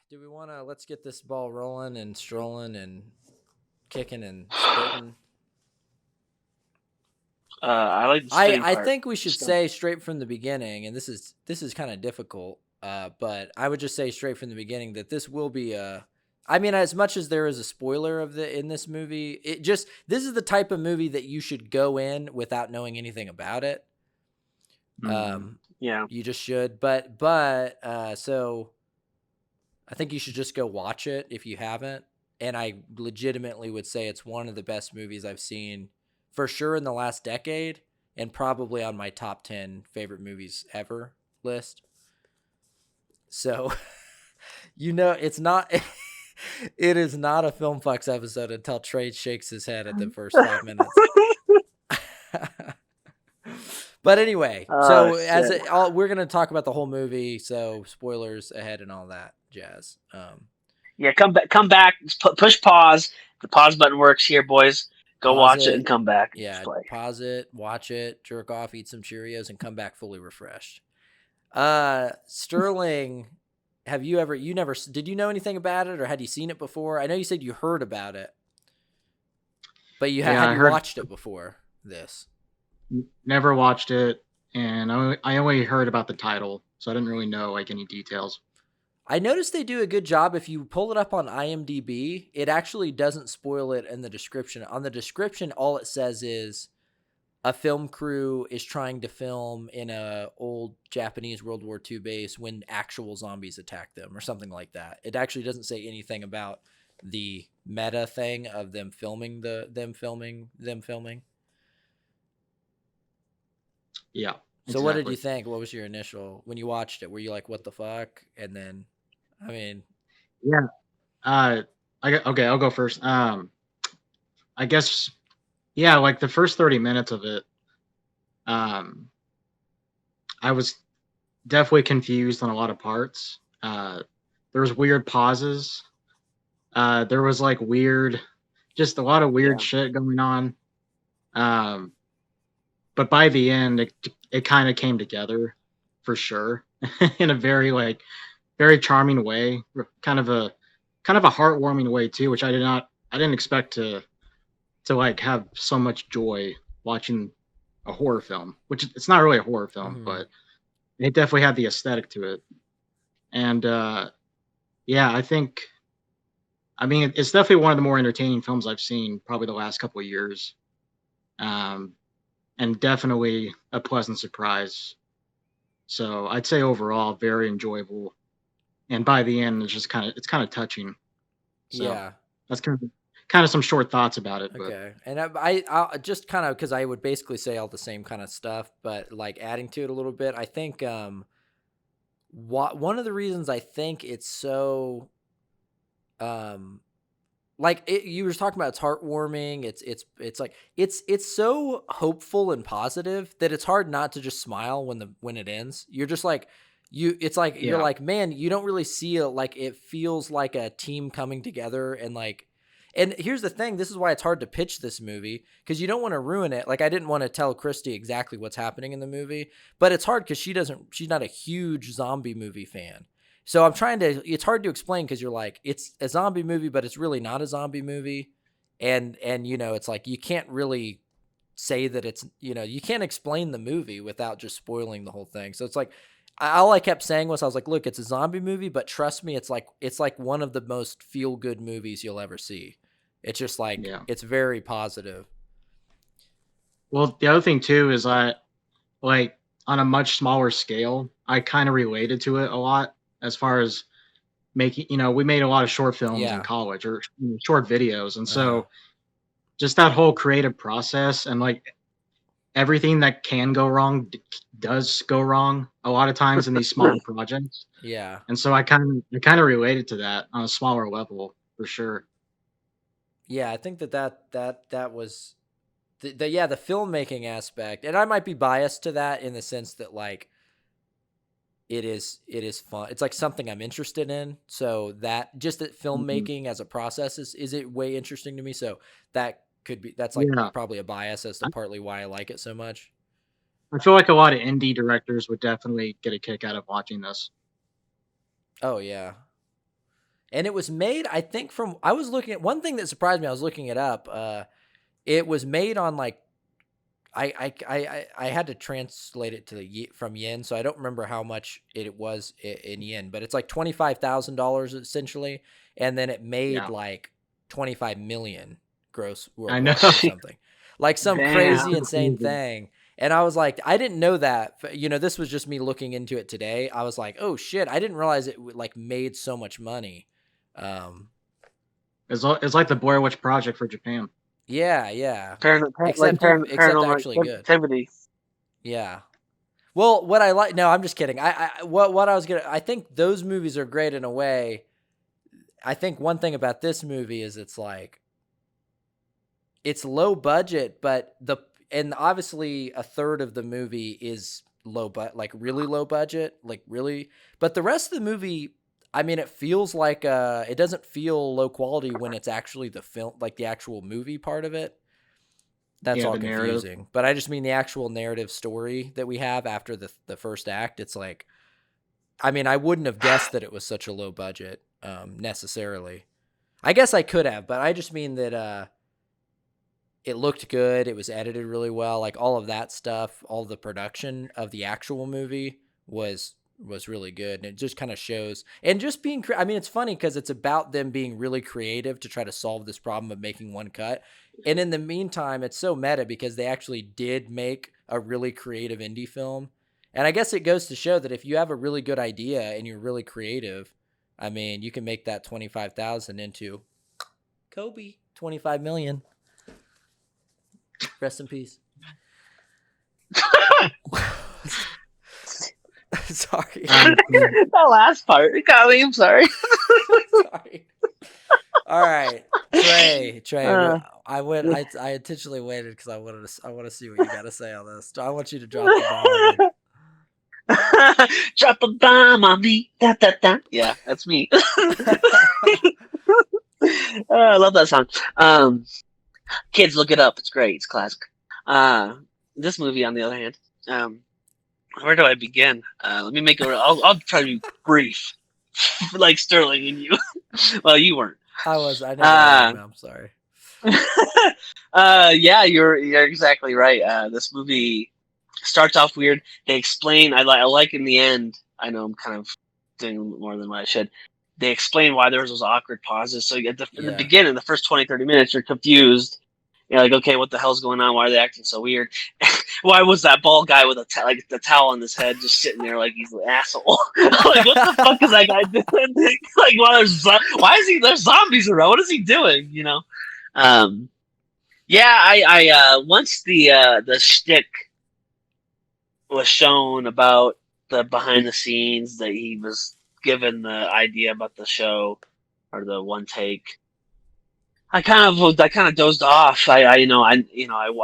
Do we want to let's get this ball rolling and strolling and kicking and spitting? I like the I spitting I part. think we should Just say straight from the beginning, and this is kind of difficult, but I would just say straight from the beginning that this will be a. I mean, as much as there is a spoiler of the in this movie, this is the type of movie that you should go in without knowing anything about it. Mhm. Um, yeah. you just should, but so I think you should just go watch it if you haven't. And I legitimately would say it's one of the best movies I've seen for sure in the last decade and probably on my top 10 favorite movies ever list. So, it's not it is not a Film Fucks episode until Trey shakes his head at the first 5 minutes. But anyway, Oh so shit. we're gonna talk about the whole movie, so spoilers ahead and all that jazz. Yeah, come back. Come back. Push pause. The pause button works here, boys. Go Pause watch it and it. come back and Yeah, play. pause it, watch it, jerk off, eat some Cheerios, and come back fully refreshed. Sterling, you never did you know anything about it or had you seen it before? I know you said you heard about it, but Yeah, had I you heard. watched it before this? Never watched it, and I only heard about the title, so I didn't really know like any details. I noticed they do a good job. If you pull it up on IMDb, it actually doesn't spoil it in the description. On the description, all it says is a film crew is trying to film in a old Japanese World War II base when actual zombies attack them or something like that. It actually doesn't say anything about the meta thing of them filming them filming. Yeah, So what did you exactly. think? What was your initial when you watched it? Were you like, what the fuck? And then, I mean, Yeah. Uh, okay. I'll go first. I guess yeah, like the first 30 minutes of it, um, I was definitely confused on a lot of parts. There was weird pauses. There was like just a lot of weird Yeah. shit going on. Um, but by the end, it kind of came together for sure in a very charming way, kind of a heartwarming way too, which I didn't expect to like have so much joy watching a horror film, which it's not really a horror film, mhm. but it definitely had the aesthetic to it. And yeah, I mean, it's definitely one of the more entertaining films I've seen probably the last couple of years. Um, and definitely a pleasant surprise. So I'd say overall very enjoyable. And by the end, it's kind of touching. So Yeah. that's kind of some short thoughts about it, but Okay. And I just kind of because I would basically say all the same kind of stuff, but like adding to it a little bit. I think one of the reasons I think it's so um you were talking about it's heartwarming. It's like it's so hopeful and positive that it's hard not to just smile when it ends. You're just like it's like you're yeah, like, man, you don't really see it, like it feels like a team coming together and like. And here's the thing, this is why it's hard to pitch this movie because you don't want to ruin it. Like I didn't want to tell Christy exactly what's happening in the movie, but it's hard cuz she's not a huge zombie movie fan. So it's hard to explain because you're like, it's a zombie movie, but it's really not a zombie movie. And it's like, you can't really say that you can't explain the movie without just spoiling the whole thing. So it's like, all I kept saying was, I was like, look, it's a zombie movie, but trust me, it's like one of the most feel good movies you'll ever see. It's just like, yeah. it's very positive. Well, the other thing too is like on a much smaller scale, I kind of related to it a lot as far as we made a lot of short films in Yeah. college or short videos. And Uh-huh. so just that whole creative process and like everything that can go wrong does go wrong a lot of times in these smaller projects. Yeah. And so I kind of related to that on a smaller level for sure. Yeah. I think that was the filmmaking aspect, and I might be biased to that in the sense that like it is fun. It's like something I'm interested in. So that just that Mhm. filmmaking as a process is it way interesting to me. So that's like Yeah. probably a bias as to partly why I like it so much. I feel like a lot of indie directors would definitely get a kick out of watching this. Oh yeah. And it was made, I think, I was looking at one thing that surprised me. I was looking it up. It was made on like, I had to translate it to from yen, so I don't remember how much it was in yen, but it's like $25,000 essentially, and then it made like 25 million gross I know. worldwide or something, like some Damn. crazy insane thing. And I was like, I didn't know that. This was just me looking into it today. I was like, oh shit, I didn't realize it like made so much money. It's like the Blair Witch Project for Japan. Yeah. Except Actually good. Activity. Yeah. Well, what I like, no, I'm just kidding. I think those movies are great in a way. I think one thing about this movie is it's like, it's low budget, and obviously a third of the movie is like really low budget, like really, but the rest of the movie, I mean, it feels like it doesn't feel low quality when it's actually the film, like the actual movie part of it. That's all confusing. Narrative. But I just mean the actual narrative story that we have after the first act. It's like, I mean, I wouldn't have guessed that it was such a low budget necessarily. I guess I could have, but I just mean that it looked good. It was edited really well. Like all of that stuff, all the production of the actual movie was really good. And it just kind of shows, and just being, I mean, it's funny because it's about them being really creative to try to solve this problem of making one cut. And in the meantime, it's so meta because they actually did make a really creative indie film. And I guess it goes to show that if you have a really good idea and you're really creative, I mean, you can make that 25,000 into Kobe, 25 million. Rest in peace. Sorry. The last part. Golly, I'm sorry. Sorry. All right, Trey. I intentionally waited because I want to see what you got to say on this. I want you to drop the bomb. Drop a bomb on me. Da, da, da. Yeah, that's me. I love that song. Kids, look it up. It's great. It's classic. This movie, on the other hand, where do I begin? Let me make I'll try to be brief, like Sterling and you. Well, you weren't. I was. I never. I'm sorry. Yeah, you're exactly right. This movie starts off weird. They explain. I like in the end. I know I'm kind of doing more than what I should. They explain why there was those awkward pauses. So in the beginning, the first 20, 30 minutes, you're confused. You're like, okay, what the hell's going on? Why are they acting so weird? Why was that bald guy with the towel on his head just sitting there like he's an asshole? Like, what the fuck is that guy doing? Like, there's zombies around? What is he doing? I once the shtick was shown about the behind the scenes that he was given the idea about the show or the one take, I kind of dozed off. I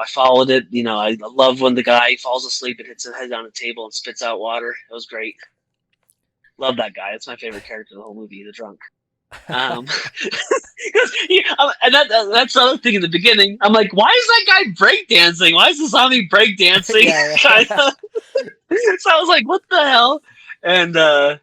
followed it. I love when the guy falls asleep and hits his head on a table and spits out water. It was great. Love that guy. It's my favorite character in the whole movie, the drunk. And that's the other thing in the beginning. I'm like, why is that guy breakdancing? Why is the zombie breakdancing? Yeah. So I was like, what the hell? And I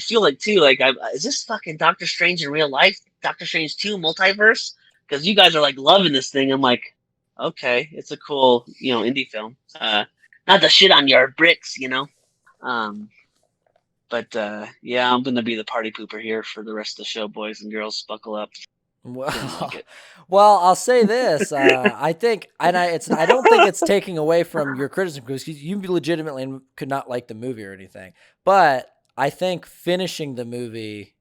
feel like too. Like, is this fucking Doctor Strange in real life? Doctor Strange 2 multiverse? Because you guys are like loving this thing. I'm like, okay, it's a cool, indie film. Not the shit on your bricks, But I'm gonna be the party pooper here for the rest of the show, boys and girls. Buckle up. Well, I'll say this. I think, I don't think it's taking away from your criticism because you legitimately could not like the movie or anything. But I think finishing the movie,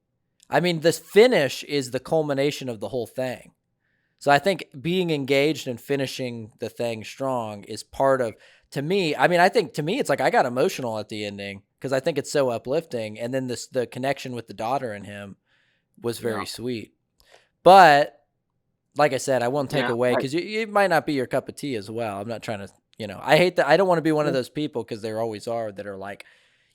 I mean, this finish is the culmination of the whole thing. So I think being engaged and finishing the thing strong is part of, to me, I think to me, it's like I got emotional at the ending because I think it's so uplifting. And then the connection with the daughter and him was very sweet. But like I said, I won't take away because it might not be your cup of tea as well. I'm not trying to, I hate that. I don't want to be one of those people because there always are that are like,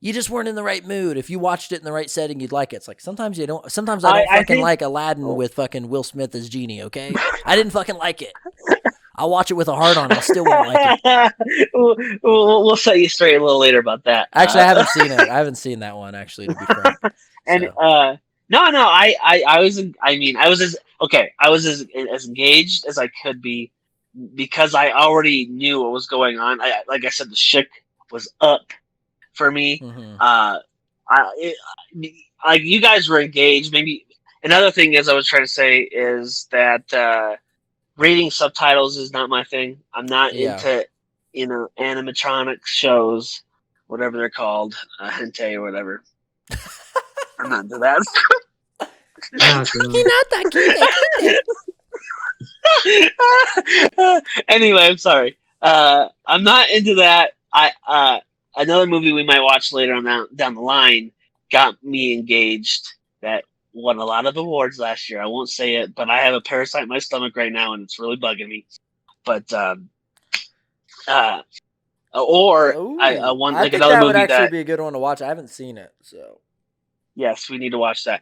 you just weren't in the right mood. If you watched it in the right setting, you'd like it. It's like sometimes you don't. Sometimes I don't like Aladdin with fucking Will Smith as genie. Okay, I didn't fucking like it. I'll watch it with a heart on. I still won't like it. We'll set you straight a little later about that. Actually, I haven't seen it. I haven't seen that one, actually, to be frank. And So, no, I was. I mean, I was as okay. I was as engaged as I could be because I already knew what was going on. Like I said, the shit was up for me. mhm. Like you guys were engaged. Maybe another thing is I was trying to say is that reading subtitles is not my thing. I'm not Yeah. into animatronic shows, whatever they're called, hentai or whatever. I'm not into that. Oh, God. Anyway, I'm sorry. I'm not into that. Another movie we might watch later on down the line got me engaged. That won a lot of awards last year. I won't say it, but I have a parasite in my stomach right now, and it's really bugging me. But or I Ooh, one I like think another that would movie actually that be a good one to watch. I haven't seen it, so. yes, we need to watch that.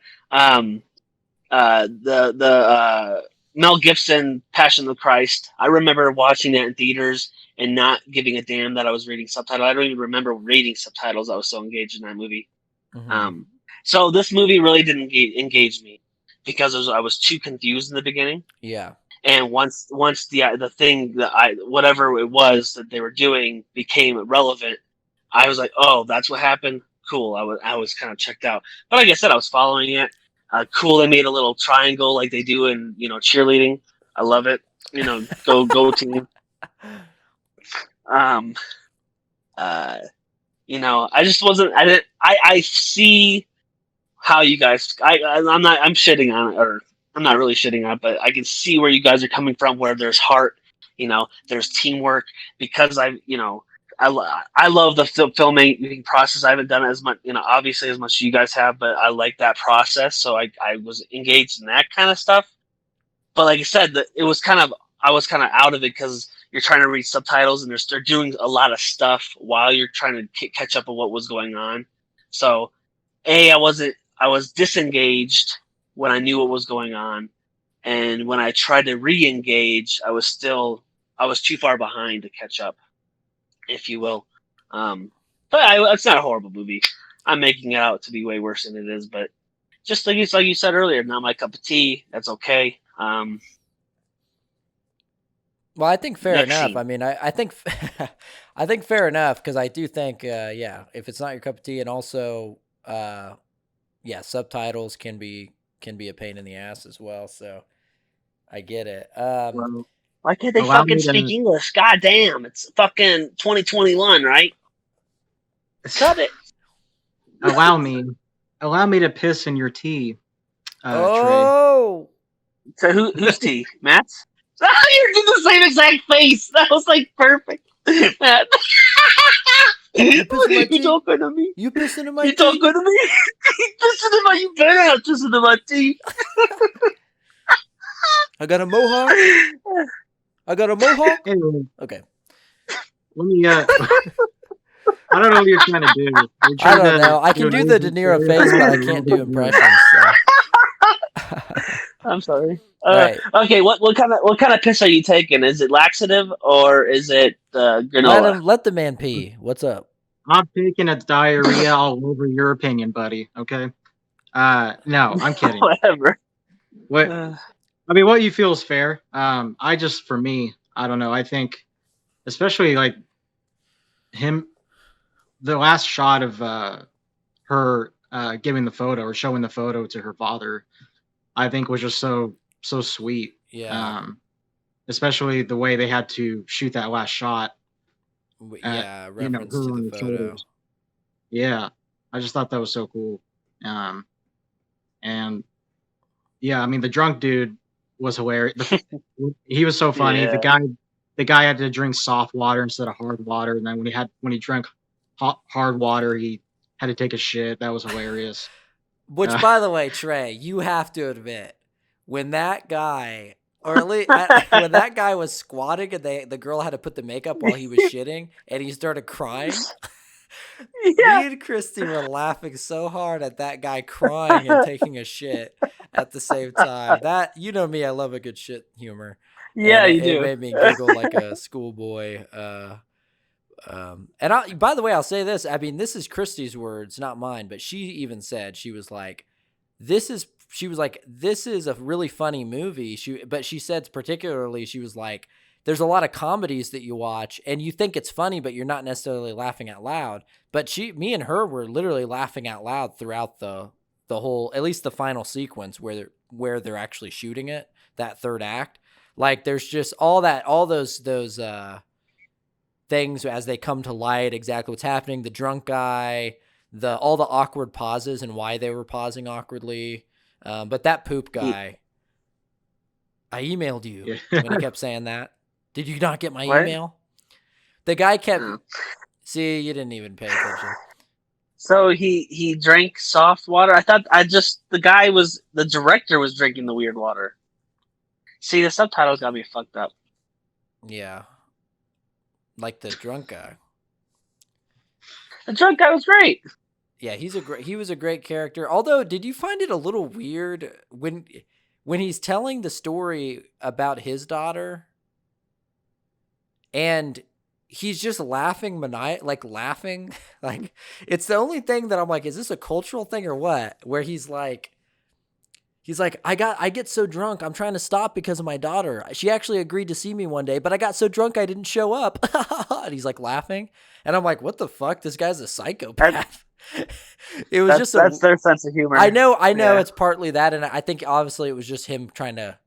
The Mel Gibson Passion of the Christ. I remember watching that in theaters and not giving a damn that I was reading subtitles. I don't even remember reading subtitles. I was so engaged in that movie. Mhm. So this movie really didn't engage me because I was too confused in the beginning. Yeah. And once the thing that whatever it was that they were doing became relevant, I was like, oh, that's what happened. Cool. I was kind of checked out. But like I said, I was following it. Cool. They made a little triangle like they do in cheerleading. I love it. Go team. Um. I just wasn't. I didn't. I see how you guys. I'm not. I'm shitting on it, or I'm not really shitting on it, but I can see where you guys are coming from. Where there's heart. There's teamwork because I love the filmmaking process. I haven't done it as much, obviously as much as you guys have, but I like that process. So I was engaged in that kind of stuff. But like I said, I was kind of out of it because you're trying to read subtitles and they're doing a lot of stuff while you're trying to catch up on what was going on. So I was disengaged when I knew what was going on, and when I tried to re-engage, I was too far behind to catch up, if you will. But it's not a horrible movie. I'm making it out to be way worse than it is, but just like you said earlier, not my cup of tea. That's okay. Well, I think fair Next enough. scene. I mean, I think I think fair enough because I do think, yeah, if it's not your cup of tea, and also, yeah, subtitles can be a pain in the ass as well. So I get it. Well, Why can't they allow fucking me speak to English? God damn, it's fucking 2021, right? Cut it. allow me allow me to piss in your tea, Trey. Oh, So who's T? Matt's? You're doing the same exact face. That was like perfect. Matt. you pissing my You tea? talking to me? You pissing in my You tea? talking to me? Listen to my. You better not listen to my tea. I got a mohawk. I got a mohawk. Anyway, Okay. let me. I don't know what you're trying to do. You're I trying don't to know. I can do the De Niro face, but I can't do impressions. So. I'm sorry. Right. Okay, what kind of piss are you taking? Is it laxative or is it granola? Let the man pee. What's up? I'm taking a diarrhea all over your opinion, buddy. Okay. No, I'm kidding. Whatever. What I mean, what you feel is fair. For me, I don't know. I think, especially like him, the last shot of her giving the photo or showing the photo to her father, I think was just so sweet. Yeah. Especially the way they had to shoot that last shot at Yeah. her Reference to the on the photo. shoulders. Yeah, I just thought that was so cool. And yeah, I mean the drunk dude was hilarious. He was so funny. Yeah. The guy had to drink soft water instead of hard water, and then when he drank hard water, he had to take a shit. That was hilarious. Which, by the way, Trey, you have to admit, when that guy, or at least when that guy was squatting and the girl had to put the makeup while he was shitting, and he started crying. Yeah. Me and Christy were laughing so hard at that guy crying and taking a shit at the same time. That, you know me, I love a good shit humor, and Yeah, it, you it do. made me giggle like a schoolboy. And by the way, I'll say this. I mean, this is Christy's words, not mine. But she even said, she was like, she was like, this is a really funny movie. But she said particularly, she was like, there's a lot of comedies that you watch and you think it's funny, but you're not necessarily laughing out loud. But me and her were literally laughing out loud throughout the whole, at least the final sequence where they're actually shooting it, that third act. Like there's just all those things as they come to light, exactly what's happening. The drunk guy, all the awkward pauses and why they were pausing awkwardly. But that poop guy, I emailed you when he kept saying that. Did you not get my What? email? The guy kept. Oh. See, you didn't even pay attention. So he drank soft water. The director was drinking the weird water. See, the subtitles got me fucked up. Yeah, like the drunk guy. The drunk guy was great. Yeah, he was a great character. Although, did you find it a little weird when he's telling the story about his daughter and he's just laughing laughing? Like it's the only thing that I'm like, is this a cultural thing or what? Where he's like I get so drunk, I'm trying to stop because of my daughter. She actually agreed to see me one day, but I got so drunk I didn't show up. And he's like laughing. And I'm like, what the fuck? This guy's a psychopath. It was that's their sense of humor. I know Yeah. it's partly that, and I think obviously it was just him trying to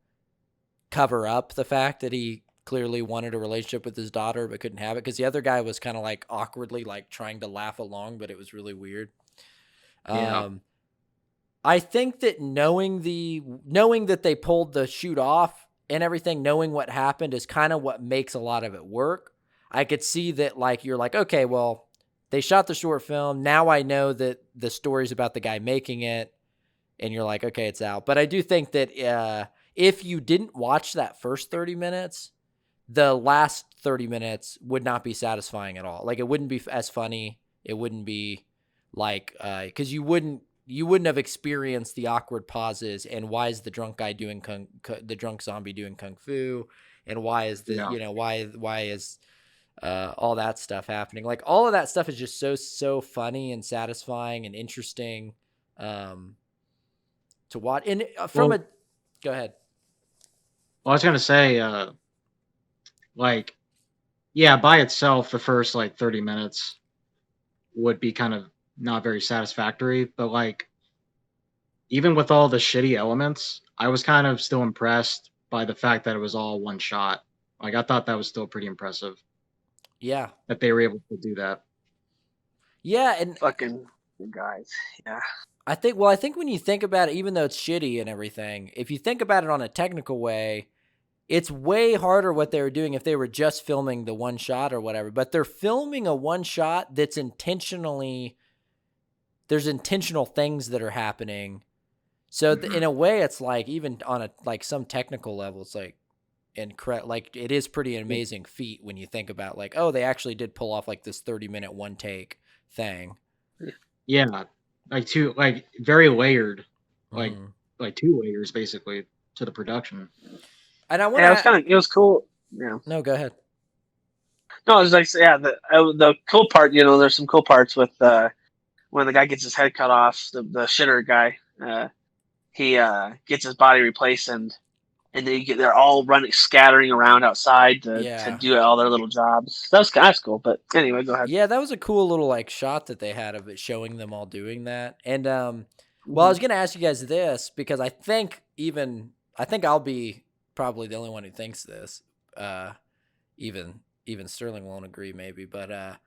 cover up the fact that he clearly wanted a relationship with his daughter but couldn't have it, because the other guy was kind of like awkwardly like trying to laugh along, but it was really weird. Yeah. I think that knowing that they pulled the shoot off and everything, knowing what happened is kind of what makes a lot of it work. I could see that, like, you're like, okay, well, they shot the short film. Now I know that the story's about the guy making it, and you're like, okay, it's out. But I do think that if you didn't watch that first 30 minutes, the last 30 minutes would not be satisfying at all. Like, it wouldn't be as funny. It wouldn't be like, because you wouldn't have experienced the awkward pauses and why is the drunk guy doing the drunk zombie doing kung fu, and why is why is all that stuff happening. Like all of that stuff is just so funny and satisfying and interesting to watch. And go ahead. Well, I was gonna say, like, yeah, by itself, the first like 30 minutes would be kind of not very satisfactory, but like, even with all the shitty elements, I was kind of still impressed by the fact that it was all one shot. Like, I thought that was still pretty impressive. Yeah. That they were able to do that. Yeah, and fucking guys. Yeah. I think when you think about it, even though it's shitty and everything, if you think about it on a technical way, it's way harder what they were doing if they were just filming the one shot or whatever. But they're filming a one shot that's there's intentional things that are happening. So in a way, it's like, even on some technical level, it's like like it is pretty amazing feat when you think about like, oh, they actually did pull off like this 30-minute one take thing. Yeah, like very layered, like two layers basically to the production. And it was cool. Yeah. No, go ahead. No, it was like, yeah, the cool part. You know, there's some cool parts with when the guy gets his head cut off. The shitter guy, he gets his body replaced, and they're all scattering around outside to do all their little jobs. That was kind of cool. But anyway, go ahead. Yeah, that was a cool little like shot that they had of it showing them all doing that. And well, I was gonna ask you guys this because I think I'll be probably the only one who thinks this. Even Sterling won't agree, maybe, but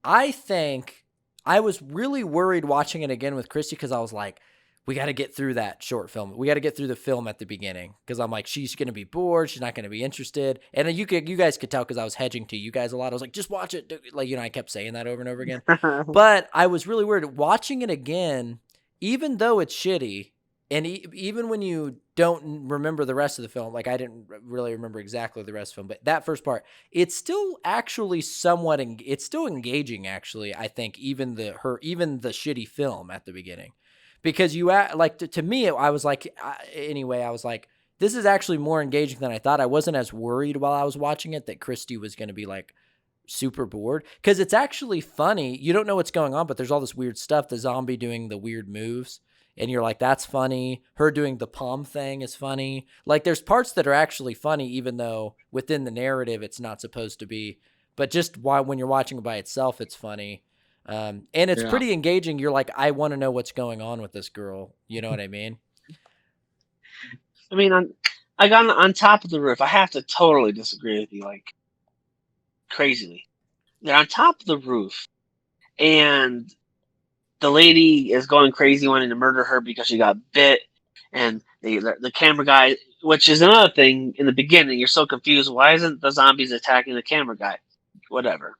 I think I was really worried watching it again with Christy because I was like, we got to get through that short film. We got to get through the film at the beginning because I'm like, she's going to be bored. She's not going to be interested. And you guys could tell because I was hedging to you guys a lot. I was like, just watch it. Like, I kept saying that over and over again. But I was really worried watching it again, even though it's shitty. And even when you don't remember the rest of the film, like I didn't really remember exactly the rest of the film, but that first part, it's still actually somewhat, it's still engaging. Actually, I think even the shitty film at the beginning, because like to me, I was like, anyway, I was like, this is actually more engaging than I thought. I wasn't as worried while I was watching it that Christy was going to be like super bored, because it's actually funny. You don't know what's going on, but there's all this weird stuff. The zombie doing the weird moves, and you're like, that's funny. Her doing the palm thing is funny. Like, there's parts that are actually funny, even though within the narrative it's not supposed to be. But just when you're watching it by itself, it's funny. And it's Yeah. pretty engaging. You're like, I want to know what's going on with this girl. You know what I mean? I mean, on top of the roof. I have to totally disagree with you, like crazily. They're on top of the roof, and the lady is going crazy, wanting to murder her because she got bit, and the camera guy, which is another thing in the beginning, you're so confused. Why isn't the zombies attacking the camera guy? Whatever.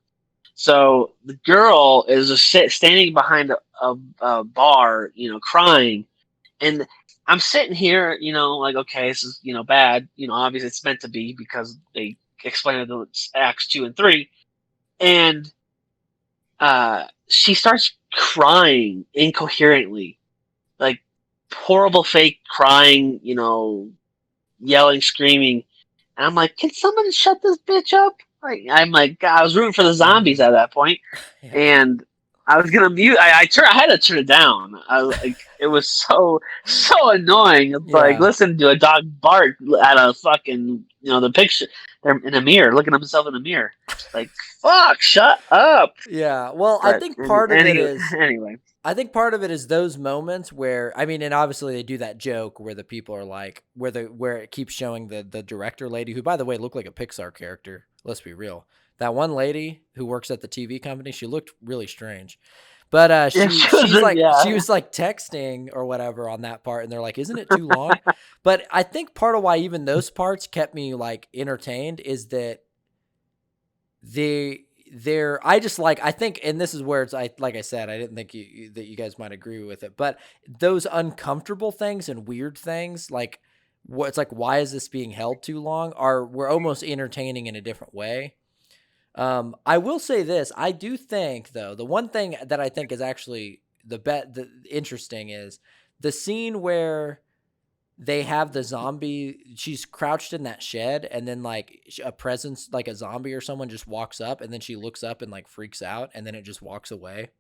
So the girl is just standing behind a bar, crying, and I'm sitting here, like, okay, this is bad. Obviously it's meant to be because they explain it in Acts 2 and 3, and she starts crying incoherently, like horrible fake crying, yelling, screaming. And I'm like, can someone shut this bitch up? Like, I'm like, God, I was rooting for the zombies at that point, Yeah. and I was gonna mute. I had to turn it down. It was so annoying. It's like Yeah. listening to a dog bark at a fucking the picture. They're in a mirror, looking at himself in the mirror. Like, fuck, shut up. Yeah. Well, I But think part of it is anyway. I think part of it is those moments where, I mean, and obviously they do that joke where the people are like, where it keeps showing the director lady, who by the way looked like a Pixar character. Let's be real. That one lady who works at the TV company, she looked really strange. But Yeah, she yeah. was like texting or whatever on that part, and they're like, "Isn't it too long?" But I think part of why even those parts kept me like entertained is that I just like, I think, and this is where it's, like I said, I didn't think that you guys might agree with it, but those uncomfortable things and weird things, like it's like, why is this being held too long, we're almost entertaining in a different way. I will say this, I do think though, the one thing that I think is actually the interesting is the scene where they have the zombie, she's crouched in that shed, and then like a presence, like a zombie or someone, just walks up, and then she looks up and like freaks out, and then it just walks away.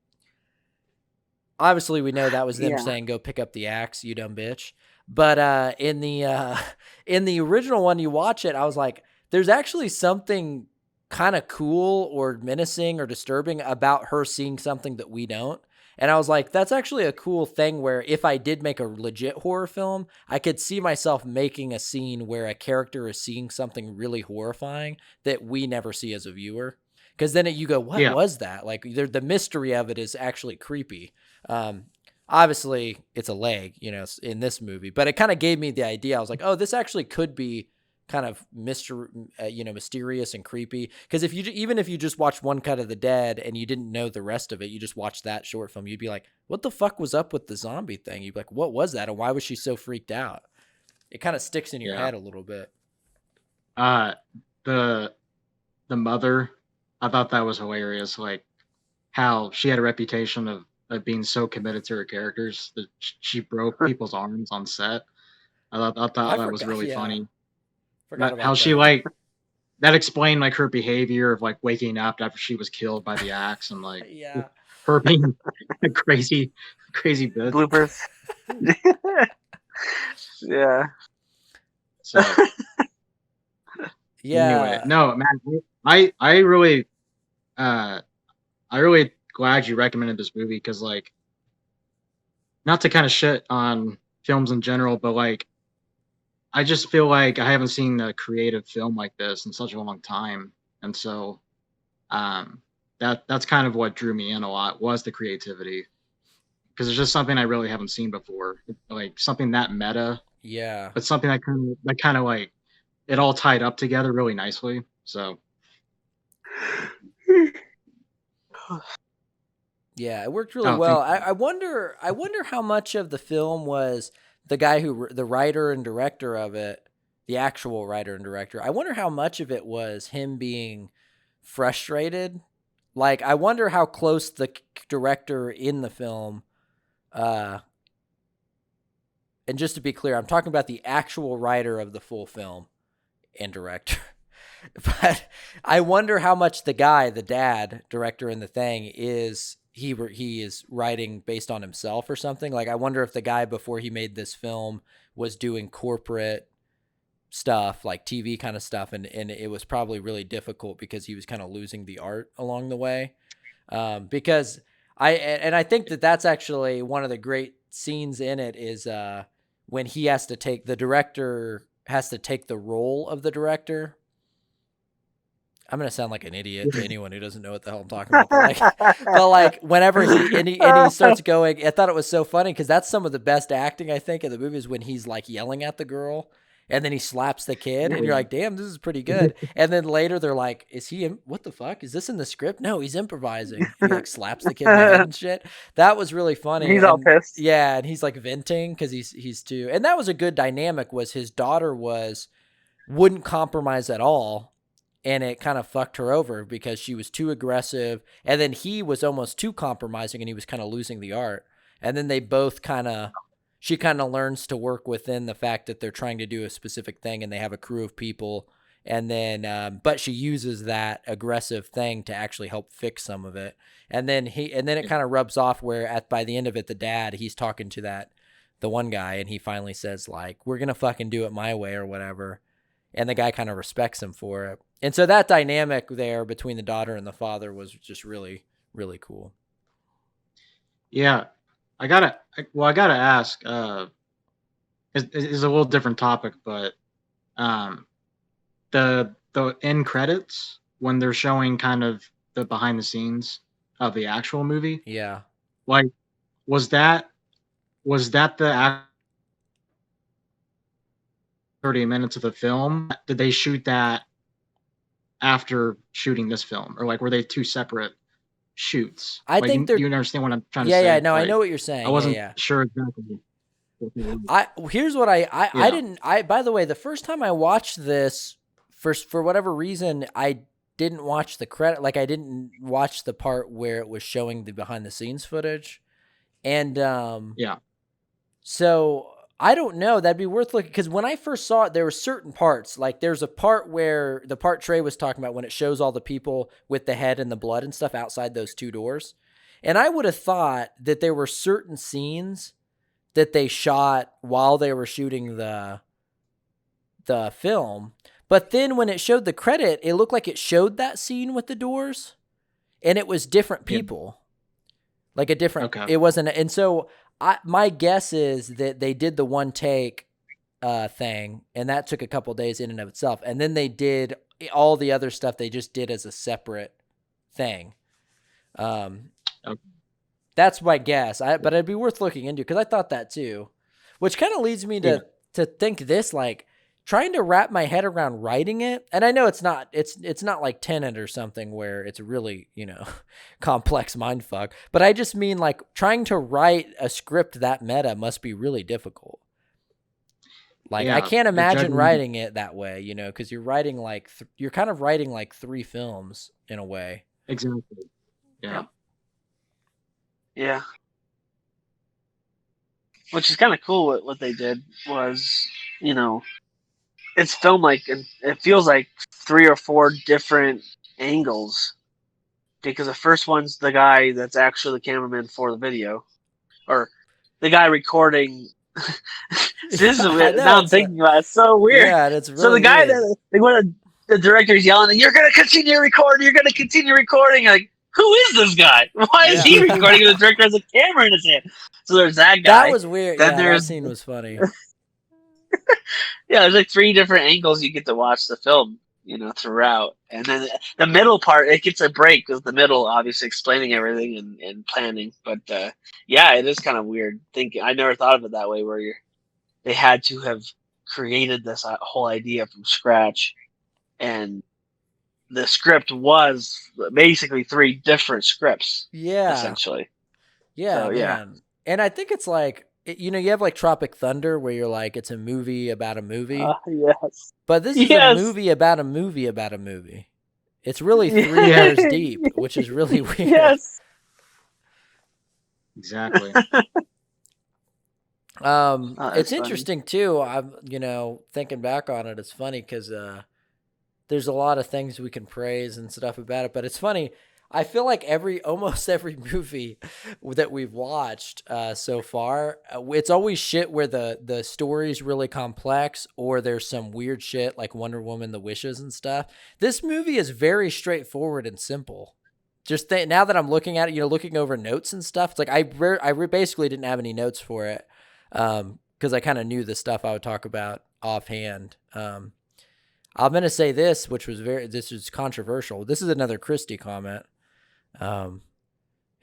Obviously we know that was them Yeah. saying, go pick up the axe, you dumb bitch. But in the in the original one, you watch it, I was like, there's actually something kind of cool or menacing or disturbing about her seeing something that we don't. And I was like, that's actually a cool thing where if I did make a legit horror film, I could see myself making a scene where a character is seeing something really horrifying that we never see as a viewer. Because then you go, what Yeah. was that? Like, the mystery of it is actually creepy. Um, Obviously, it's a leg, in this movie, but it kind of gave me the idea. I was like, oh, this actually could be kind of mysterious and creepy. Because even if you just watched one cut of The Dead and you didn't know the rest of it, you just watched that short film, you'd be like, what the fuck was up with the zombie thing? You'd be like, what was that, and why was she so freaked out? It kind of sticks in your Yeah. head a little bit. The mother, I thought that was hilarious. Like how she had a reputation of being so committed to her characters that she broke people's arms on set. I thought I that was forgot. really Yeah, funny. forgot How about she that. like that explained like her behavior of like waking up after she was killed by the axe and like Yeah. her being a crazy bitch. Bloopers. Yeah. So anyway, Yeah. no man, I really uh I really glad you recommended this movie because like not to kind of shit on films in general, but like I just feel like I haven't seen a creative film like this in such a long time, and so um, that's kind of what drew me in a lot was the creativity because it's just something I really haven't seen before, like something that meta, Yeah. but something that kind of like it all tied up together really nicely. So Yeah, it worked really oh, well. thank I you. wonder how much of the film was the guy the writer and director of it, the actual writer and director, I wonder how much of it was him being frustrated. Like, I wonder how close the director in the film, and just to be clear, I'm talking about the actual writer of the full film and director. But I wonder how much the guy, the dad, director in the thing, is he is writing based on himself or something. Like, I wonder if the guy before he made this film was doing corporate stuff, like TV kind of stuff, and it was probably really difficult because he was kind of losing the art along the way. Because I think that's actually one of the great scenes in it is when the director has to take the role of the director. I'm gonna sound like an idiot to anyone who doesn't know what the hell I'm talking about. But whenever he starts going, I thought it was so funny because that's some of the best acting I think in the movie is when he's like yelling at the girl, and then he slaps the kid, and you're like, damn, this is pretty good. And then later they're like, is he? What the fuck? Is this in the script? No, he's improvising. He like slaps the kid in the head and shit. That was really funny. He's all pissed. Yeah, and he's like venting because he's too. And that was a good dynamic. Was his daughter wouldn't compromise at all. And it kind of fucked her over because she was too aggressive. And then he was almost too compromising and he was kind of losing the art. And then they both she kind of learns to work within the fact that they're trying to do a specific thing and they have a crew of people. And then, but she uses that aggressive thing to actually help fix some of it. And then it kind of rubs off where by the end of it, the dad, he's talking to the one guy and he finally says like, we're going to fucking do it my way or whatever. And the guy kind of respects him for it. And so that dynamic there between the daughter and the father was just really, really cool. Yeah. I gotta ask, it's a little different topic, but the end credits when they're showing kind of the behind the scenes of the actual movie. Yeah. Like, was that the 30 minutes of the film? Did they shoot that after shooting this film, or like were they two separate shoots? I think you understand what I'm trying to say. Yeah, no, like, I know what you're saying. I wasn't yeah. sure exactly. Here's what I didn't. By the way, the first time I watched this, for whatever reason, I didn't watch the credit. Like, I didn't watch the part where it was showing the behind the scenes footage, and yeah. So I don't know. That'd be worth looking because when I first saw it, there were certain parts. Like, there's a part where the part Trey was talking about when it shows all the people with the head and the blood and stuff outside those two doors, and I would have thought that there were certain scenes that they shot while they were shooting the film. But then when it showed the credit, it looked like it showed that scene with the doors and it was different people. Like a different, Okay. It wasn't. And so my guess is that they did the one take thing and that took a couple days in and of itself. And then they did all the other stuff they just did as a separate thing. Okay. That's my guess. But it'd be worth looking into because I thought that too, which kind of leads me to think this, like trying to wrap my head around writing it. And I know it's not like Tenet or something where it's a really, complex mind fuck, but I just mean like trying to write a script that meta must be really difficult. Like, I can't imagine writing it that way, because you're writing like, you're kind of writing like 3 films in a way. Exactly. Yeah. Yeah. Which is kind of cool. What they did was, it's filmed like, it feels like 3 or 4 different angles, because the first one's the guy that's actually the cameraman for the video, or the guy recording. This is weird. Now I'm thinking about it. It's so weird. Yeah, it's really so the guy weird. the director's yelling, "You're gonna continue recording. You're gonna continue recording." Like, who is this guy? Why is he recording? The director has a camera in his hand. So there's that guy. That was weird. Then that scene was funny. Yeah, there's like 3 different angles you get to watch the film, throughout. And then the middle part, it gets a break because the middle, obviously explaining everything and planning. But yeah, it is kind of weird thinking. I never thought of it that way, where they had to have created this whole idea from scratch, and the script was basically 3 different scripts. Yeah, essentially. Yeah, so, man. And I think it's like you have like Tropic Thunder where you're like, it's a movie about a movie. Yes. But this is a movie about a movie about a movie. It's really 3 layers deep, which is really weird. Yes. Exactly. It's interesting too. I'm, thinking back on it, it's funny because there's a lot of things we can praise and stuff about it, but it's funny. I feel like almost every movie that we've watched so far, it's always shit where the story's really complex or there's some weird shit like Wonder Woman, The Wishes and stuff. This movie is very straightforward and simple. Just now that I'm looking at it, looking over notes and stuff, it's like I basically didn't have any notes for it because I kind of knew the stuff I would talk about offhand. I'm going to say this, this is controversial. This is another Christie comment.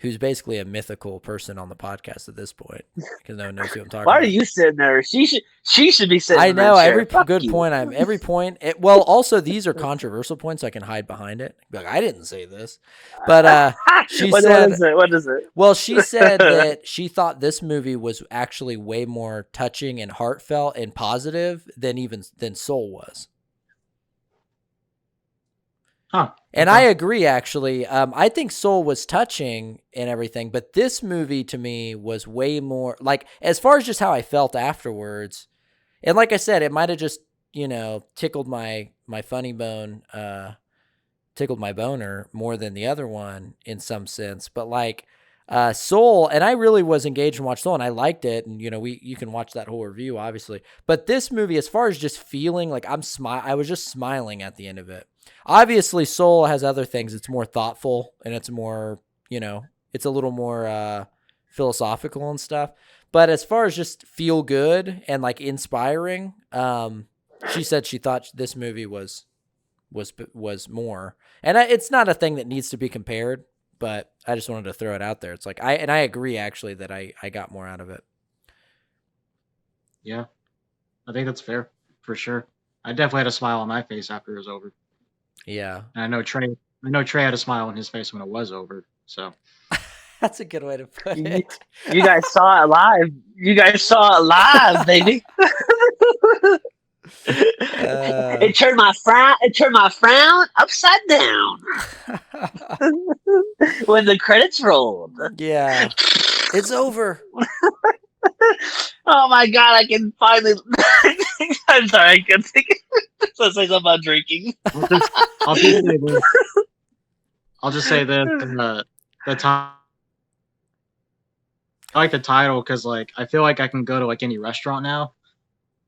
Who's basically a mythical person on the podcast at this point because no one knows who I'm talking about. Why are you sitting there? She should be sitting. I know every good you. point. Every point. Well, also these are controversial points. So I can hide behind it. Be like, I didn't say this, but she said, "What is it?" Well, she said that she thought this movie was actually way more touching and heartfelt and positive than Soul was. Huh. And I agree, actually. I think Soul was touching and everything, but this movie to me was way more like, as far as just how I felt afterwards. And like I said, it might have just, tickled my funny bone, tickled my boner more than the other one in some sense. But like Soul, and I really was engaged and watched Soul, and I liked it. And you can watch that whole review, obviously. But this movie, as far as just feeling like I was just smiling at the end of it. Obviously, Soul has other things. It's more thoughtful and it's more, it's a little more philosophical and stuff. But as far as just feel good and like inspiring, she said she thought this movie was more. And it's not a thing that needs to be compared, but I just wanted to throw it out there. It's like I agree actually that I got more out of it. Yeah, I think that's fair for sure. I definitely had a smile on my face after it was over. Yeah. And I know Trey had a smile on his face when it was over. So that's a good way to put it. You guys saw it live. Baby. It turned my frown upside down when the credits rolled. Yeah. It's over. Oh my god, I can finally I'm sorry, I can't think. So say something about drinking. I'll just say this. The time, I like the title because like I feel like I can go to like any restaurant now,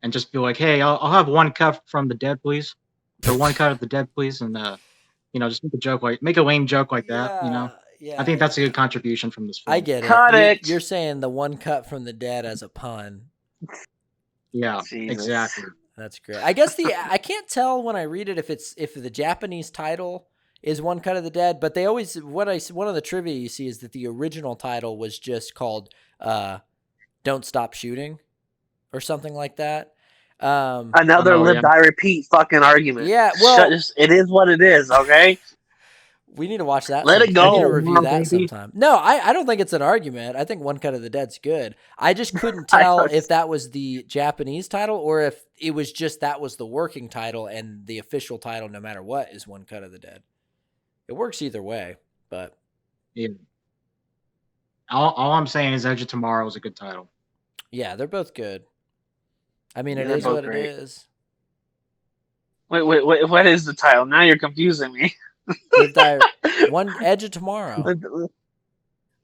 and just be like, hey, I'll have one cup from the dead, please, or one cut of the dead, please, and just make a lame joke like that. Yeah, I think that's a good contribution from this film. I get it. Cut it. You're saying the one cut from the dead as a pun. Yeah, Jesus. exactly. That's great. I guess I can't tell when I read it if the Japanese title is One Cut of the Dead, but they always one of the trivia you see is that the original title was just called Don't Stop Shooting or something like that. Another live die repeat fucking argument. Yeah, well, it is what it is, okay? We need to watch that. Let it go. I need to review that sometime. No, I don't think it's an argument. I think One Cut of the Dead's good. I just couldn't tell if that was the Japanese title or if it was just that was the working title and the official title, no matter what, is One Cut of the Dead. It works either way, but yeah. All I'm saying is Edge of Tomorrow is a good title. Yeah, they're both good. I mean, it is what it is. Wait, what is the title? Now you're confusing me. One Edge of Tomorrow.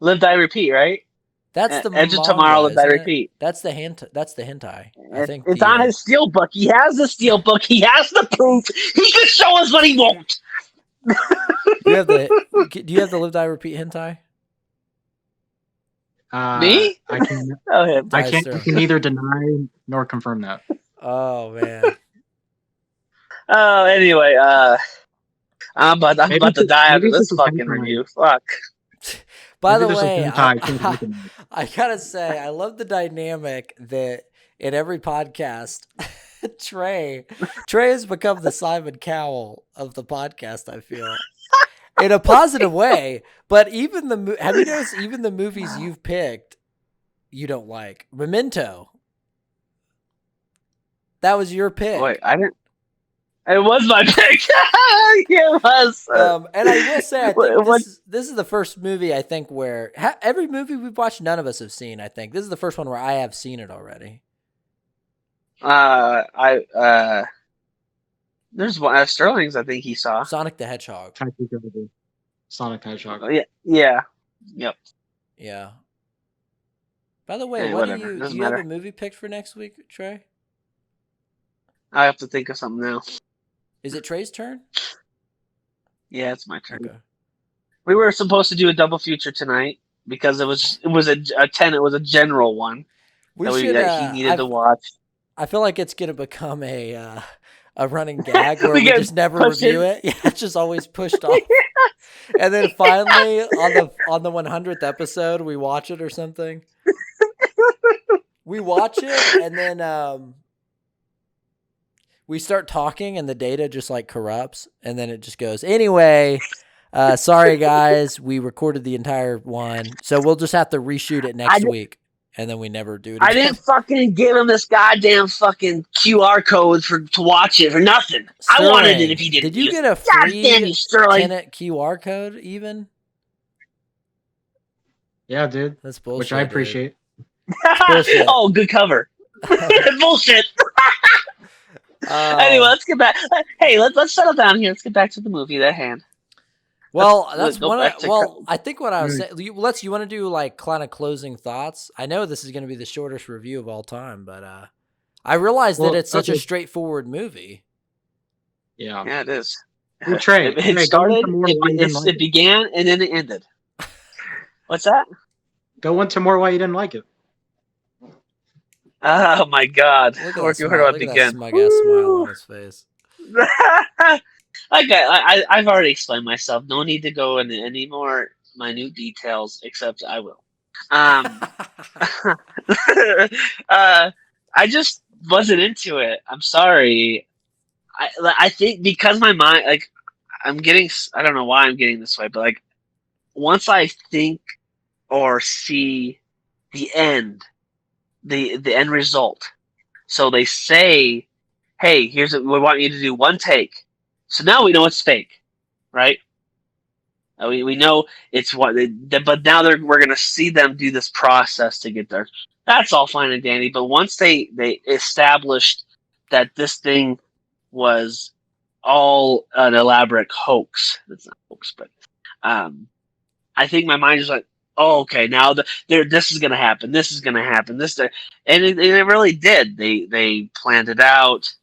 Live, die, repeat, right? That's the Edge of Tomorrow, live, die, repeat. That's the hentai. I think it's on his steelbook. He has the steelbook. He has the proof. He can show us what he won't. Do you have the live, die, repeat hentai? Me? I can neither deny nor confirm that. Oh man. Oh, anyway, I'm about to die after this fucking review. Fuck. By the way, I gotta say, I love the dynamic that in every podcast, Trey has become the Simon Cowell of the podcast, I feel. In a positive way, but have you noticed even the movies you've picked, you don't like. Memento. That was your pick. Wait, I didn't. It was my pick. It was. And I will say, I think what? this is the first movie I think where every movie we've watched, none of us have seen. I think this is the first one where I have seen it already. There's one Sterling's. I think he saw Sonic the Hedgehog. Sonic the Hedgehog. Oh, yeah, yep. Yeah. By the way, Hey, what do whatever. you Doesn't have matter. a movie picked for next week, Trey? I have to think of something now. Is it Trey's turn? Yeah, it's my turn. Okay. We were supposed to do a double feature tonight because it was a 10. It was a general one that he needed to watch. I feel like it's gonna become a running gag where we just never review it. Yeah, it's just always pushed off. And then finally on the 100th episode, we watch it or something. We watch it and then we start talking and the data just like corrupts and then it just goes, anyway, sorry guys, we recorded the entire one. So we'll just have to reshoot it next week. And then we never do it again. I didn't fucking give him this goddamn fucking QR code to watch it for nothing. Sterling, I wanted it if he didn't. Did you get a free Sterling Tenet QR code even? Yeah, dude. That's bullshit. Which I appreciate. Bullshit. Oh, good cover. Bullshit. Anyway, let's get back. Hey, let's settle down here. Let's get back to the movie at hand. Well, that's one. I think what I was saying. You want to do like kind of closing thoughts? I know this is going to be the shortest review of all time, but I realize that it's such a straightforward movie. Yeah, it is. Well, Trey, it started, it began, and then it ended. What's that? Go into more why you didn't like it. Oh my God! Where do I begin? Smug ass smile on his face. I've already explained myself. No need to go into any more minute details, except I will. I just wasn't into it. I'm sorry. I think because my mind, like, I don't know why I'm getting this way, but like, once I think or see the end result, so they say, hey, we want you to do one take. So now we know it's fake, right? We know it's but now we're going to see them do this process to get there. That's all fine and dandy. But once they established that this thing was all an elaborate hoax, it's not a hoax, but I think my mind is like, oh, okay, now this is going to happen. This is going to happen. And it really did. They planned it out.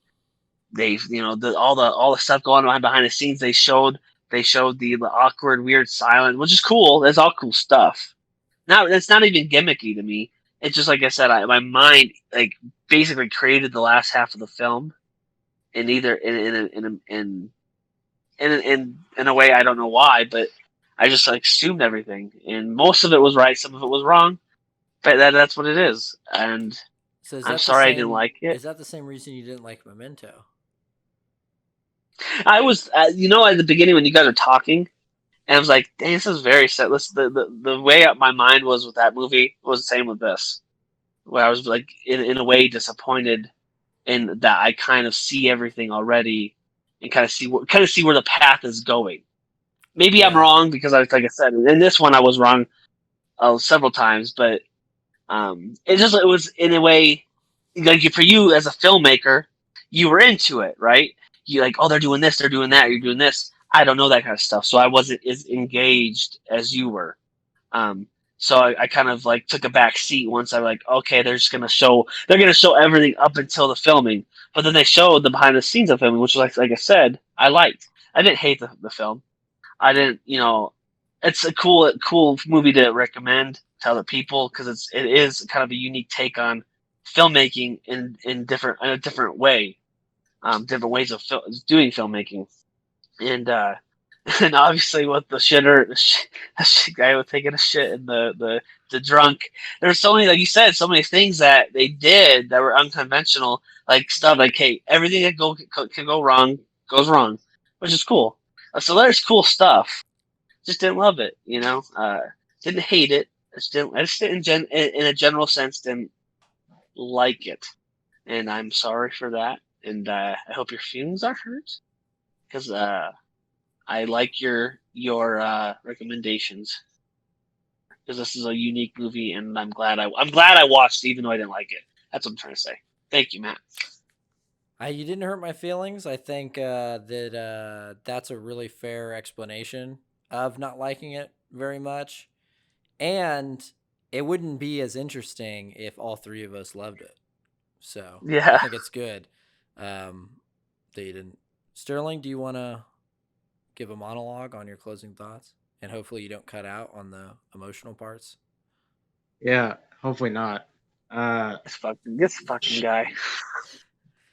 They, all the stuff going on behind the scenes. They showed the awkward, weird silence, which is cool. That's all cool stuff. Now that's not even gimmicky to me. It's just like I said, my mind like basically created the last half of the film, in a way I don't know why, but I just like assumed everything, and most of it was right, some of it was wrong, but that's what it is. And so I'm sorry I didn't like it. Is that the same reason you didn't like Memento? I was, at the beginning when you guys are talking, and I was like, dang, this is very set. The way my mind was with that movie was the same with this, where I was like, in a way, disappointed in that I kind of see everything already and kind of see where the path is going. Maybe I'm wrong because like I said, in this one I was wrong several times, but it was in a way, like for you as a filmmaker, you were into it, right? You like, oh, they're doing this, they're doing that, you're doing this. I don't know that kind of stuff, so I wasn't as engaged as you were. So I kind of like took a back seat once I like, okay, they're gonna show everything up until the filming, but then they showed the behind the scenes of filming, which was like I said, I liked. I didn't hate the film. I didn't, it's a cool movie to recommend to other people because it is kind of a unique take on filmmaking in a different way. Different ways of doing filmmaking, and obviously with the guy was taking a shit and the drunk. There's so many, like you said, so many things that they did that were unconventional, like stuff like, hey, everything that can go wrong goes wrong, which is cool. So there's cool stuff. Just didn't love it, didn't hate it, I just didn't in a general sense didn't like it, and I'm sorry for that. And I hope your feelings are hurt because I like your recommendations because this is a unique movie, and I'm glad I watched it, even though I didn't like it. That's what I'm trying to say. Thank you, Matt. You didn't hurt my feelings. I think that that's a really fair explanation of not liking it very much. And it wouldn't be as interesting if all three of us loved it. So I Yeah. think it's good that you didn't. Sterling, do you want to give a monologue on your closing thoughts? And hopefully you don't cut out on the emotional parts. Yeah, hopefully not. This fucking guy.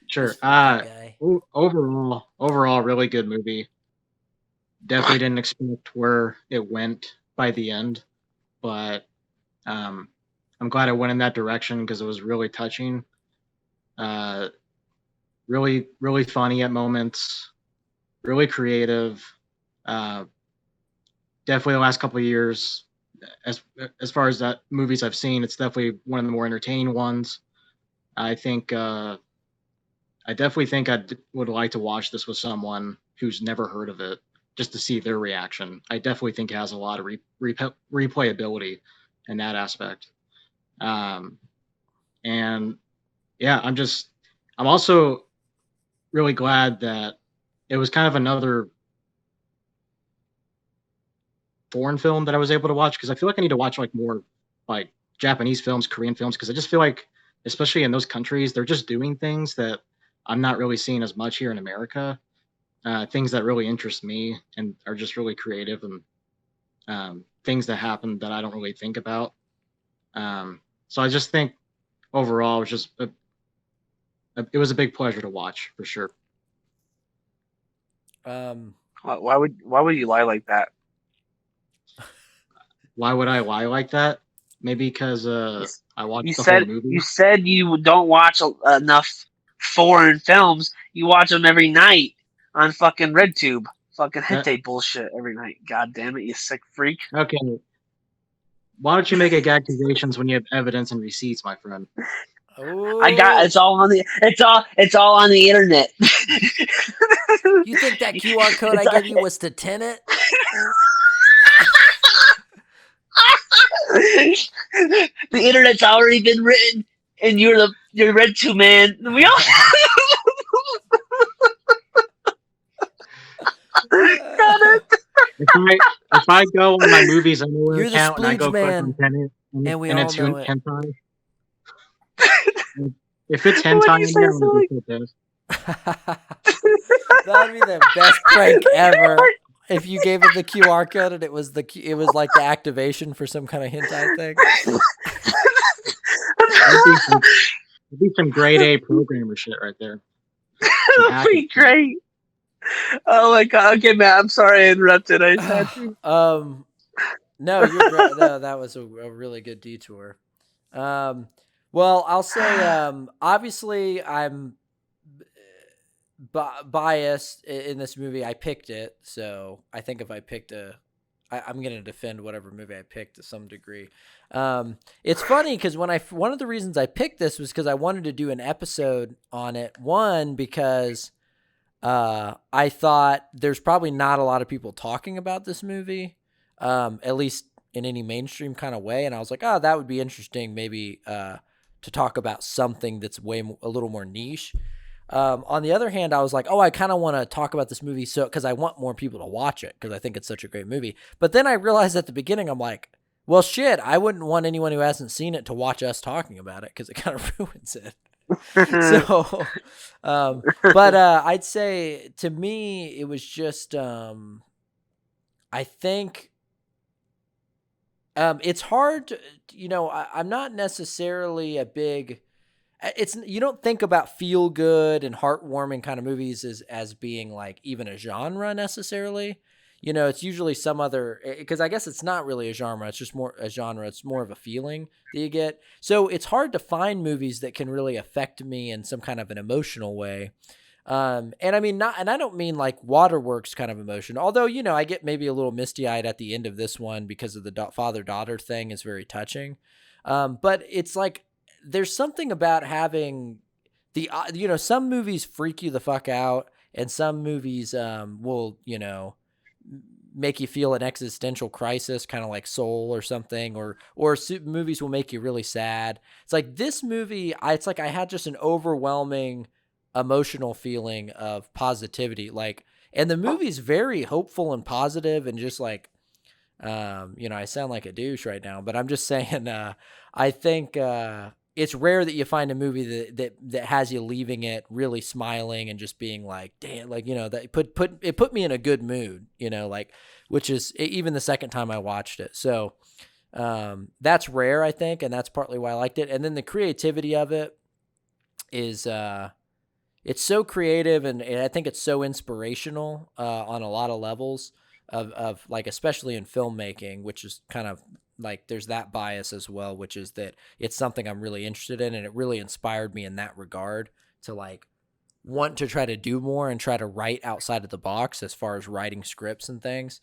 Sure. This fucking guy. Overall, really good movie. Definitely didn't expect where it went by the end, but I'm glad it went in that direction because it was really touching. Uh, really funny at moments. Really creative. Uh, Definitely the last couple of years, as as far as that movies I've seen, it's definitely one of the more entertaining ones. I think I definitely think would like to watch this with someone who's never heard of it, just to see their reaction. I definitely think it has a lot of replayability in that aspect. Um, and yeah, I'm also really glad that it was kind of another foreign film that I was able to watch because I feel like I need to watch like more like Japanese films, Korean films because I just feel like, especially in those countries, they're just doing things that I'm not really seeing as much here in America. Things that really interest me and are just really creative and things that happen that I don't really think about. So I just think overall it was just it was a big pleasure to watch for sure. Um, Why would you lie like that? Why would I lie like that? Maybe because You, I watched the whole movie. you said you don't watch enough foreign films. You watch them every night on fucking RedTube. Fucking That hentai bullshit every night. God damn it, you sick freak. okay. Why don't you make accusations when you have evidence and receipts, my friend? I got oh, it's all on the internet. you think that QR code I It's all- gave you was to Tenet? the internet's already been written, and you're RedTube man. We all got it. If I go on my movies anywhere You're the account and I splooge go click on man, Tenet and we and all it's know it. hentai, if it's What hentai do you in say, there, I'm gonna be silly? so pissed. That would be the best prank ever. If you gave it the QR code and it was like the activation for some kind of hentai thing. That'd be some grade A programmer shit right there. Some That'd hacking. be great. Oh my god. Okay, Matt. I'm sorry I interrupted. I just had to. No, you're great. No, that was a really good detour. Well, I'll say, obviously, I'm biased in this movie. I picked it, so I think if I picked I'm going to defend whatever movie I picked to some degree. It's funny because one of the reasons I picked this was because I wanted to do an episode on it. One, because I thought there's probably not a lot of people talking about this movie, at least in any mainstream kind of way. And I was like, oh, that would be interesting, maybe to talk about something that's a little more niche. On the other hand, I was like, oh, I kind of want to talk about this movie because I want more people to watch it because I think it's such a great movie. But then I realized at the beginning, I'm like, well, shit, I wouldn't want anyone who hasn't seen it to watch us talking about it because it kind of ruins it. So, but I'd say to me, it was just, I think it's hard to, I'm not necessarily a big, you don't think about feel good and heartwarming kind of movies as being like even a genre necessarily. It's usually some other, because I guess it's not really a genre. It's just more a genre. It's more of a feeling that you get. So it's hard to find movies that can really affect me in some kind of an emotional way. And I mean, and I don't mean like waterworks kind of emotion, although, I get maybe a little misty eyed at the end of this one because of the father daughter thing is very touching. But it's like, there's something about having some movies freak you the fuck out, and some movies, will, make you feel an existential crisis, kind of like Soul or something, or movies will make you really sad. It's like this movie, it's like I had just an overwhelming emotional feeling of positivity, and the movie's very hopeful and positive, and just like, I sound like a douche right now, but I'm just saying, I think, it's rare that you find a movie that has you leaving it really smiling and just being like, damn, like, that put me in a good mood, like, which is even the second time I watched it. So, that's rare, I think. And that's partly why I liked it. And then the creativity of it is, it's so creative, and I think it's so inspirational, on a lot of levels of like, especially in filmmaking, which is kind of like, there's that bias as well, which is that it's something I'm really interested in, and it really inspired me in that regard to like want to try to do more and try to write outside of the box as far as writing scripts and things.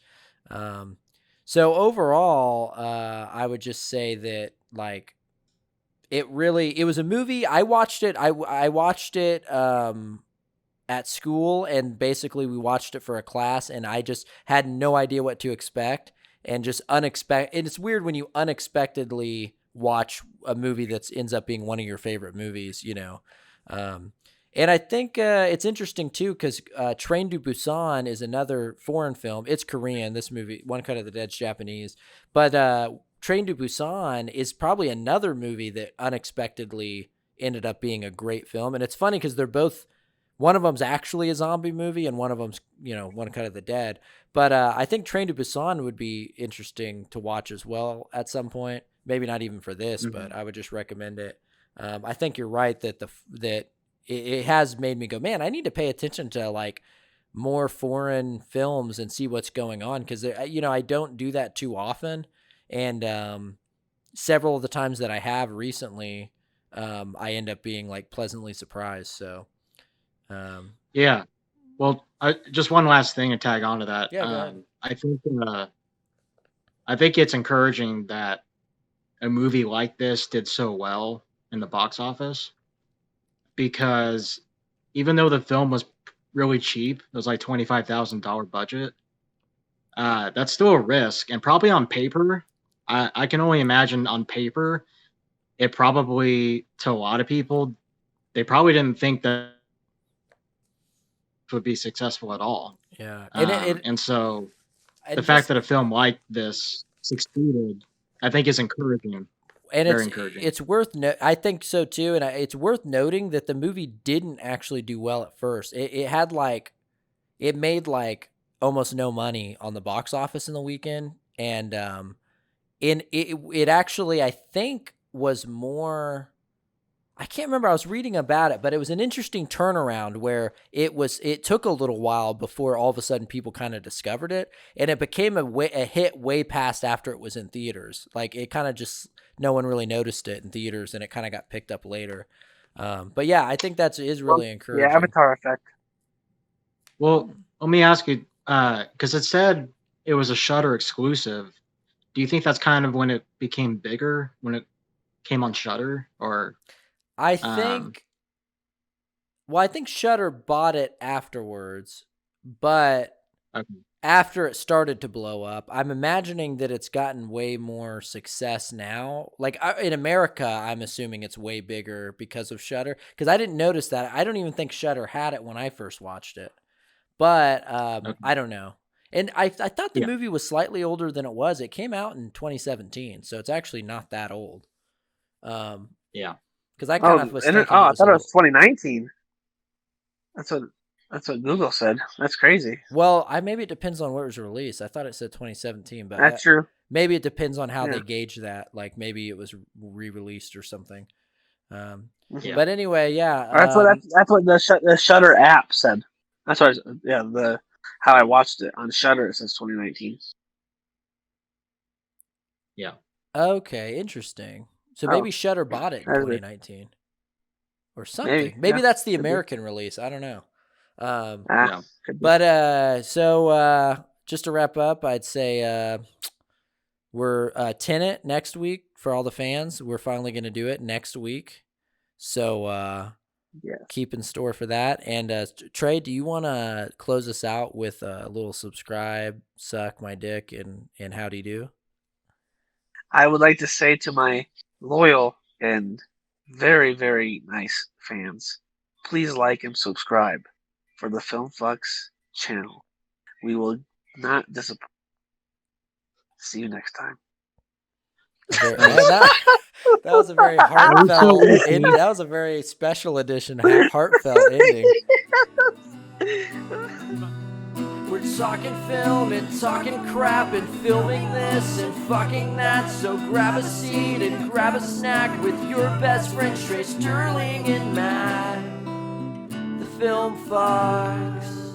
So overall, I would just say that like, it was a movie. I watched it. I watched it, at school, and basically we watched it for a class, and I just had no idea what to expect, and just unexpected. And it's weird when you unexpectedly watch a movie that ends up being one of your favorite movies, and I think, it's interesting too, because, Train to Busan is another foreign film. It's Korean. This movie, One Cut of the Dead's Japanese, but, Train to Busan is probably another movie that unexpectedly ended up being a great film. And it's funny because they're both, one of them's actually a zombie movie, and one of them's, One Cut of the Dead. But, I think Train to Busan would be interesting to watch as well at some point. Maybe not even for this, but I would just recommend it. I think you're right that it has made me go, man, I need to pay attention to like more foreign films and see what's going on, because I don't do that too often. And several of the times that I have recently, I end up being like pleasantly surprised. So, Yeah. Well, just one last thing to tag on to that. Yeah, go ahead. I think it's encouraging that a movie like this did so well in the box office, because even though the film was really cheap, it was like $25,000 budget. That's still a risk, and probably on paper, I can only imagine on paper, it probably, to a lot of people, they probably didn't think that it would be successful at all. Yeah. And so the fact that a film like this succeeded, I think, is encouraging. And Very encouraging. It's worth I think so too, and it's worth noting that the movie didn't actually do well at first. It had like, it made like almost no money on the box office in the weekend, and it actually, I think, was more. I can't remember. I was reading about it, but it was an interesting turnaround where it took a little while before all of a sudden people kind of discovered it, and it became a hit way past after it was in theaters. Like, it kind of just, no one really noticed it in theaters, and it kind of got picked up later. But yeah, I think is really encouraging. Yeah, Avatar effect. Well, let me ask you, because it said it was a Shudder exclusive. Do you think that's kind of when it became bigger, when it came on Shudder, or? I think, I think Shudder bought it afterwards, but after it started to blow up, I'm imagining that it's gotten way more success now. Like, in America, I'm assuming it's way bigger because of Shudder, because I didn't notice that. I don't even think Shudder had it when I first watched it, but I don't know. And I thought the movie was slightly older than it was. It came out in 2017, so it's actually not that old. Yeah. Because I kind of was thinking. I thought it was 2019. That's what Google said. That's crazy. Well, maybe it depends on where it was released. I thought it said 2017, but that's true. Maybe it depends on how they gauge that. Like, maybe it was re-released or something. But anyway, yeah. That's what the Shudder app said. That's what. How I watched it on Shudder, it says 2019. Yeah. Okay, interesting. So maybe Shudder bought it in 2019 or something. Maybe that's the American release. I don't know. Yeah. But just to wrap up, I'd say we're Tenet next week for all the fans. We're finally going to do it next week. So keep in store for that. And Trey, do you want to close us out with a little subscribe, suck my dick, and howdy do? I would like to say to my loyal and very, very nice fans, please like and subscribe for the Film Fucks channel. We will not disappoint. See you next time. That was a very heartfelt ending. That was a very special edition, heartfelt ending. We're talking film and talking crap and filming this and fucking that. So grab a seat and grab a snack with your best friends Trey, Sterling, and Matt. The Film Fucks.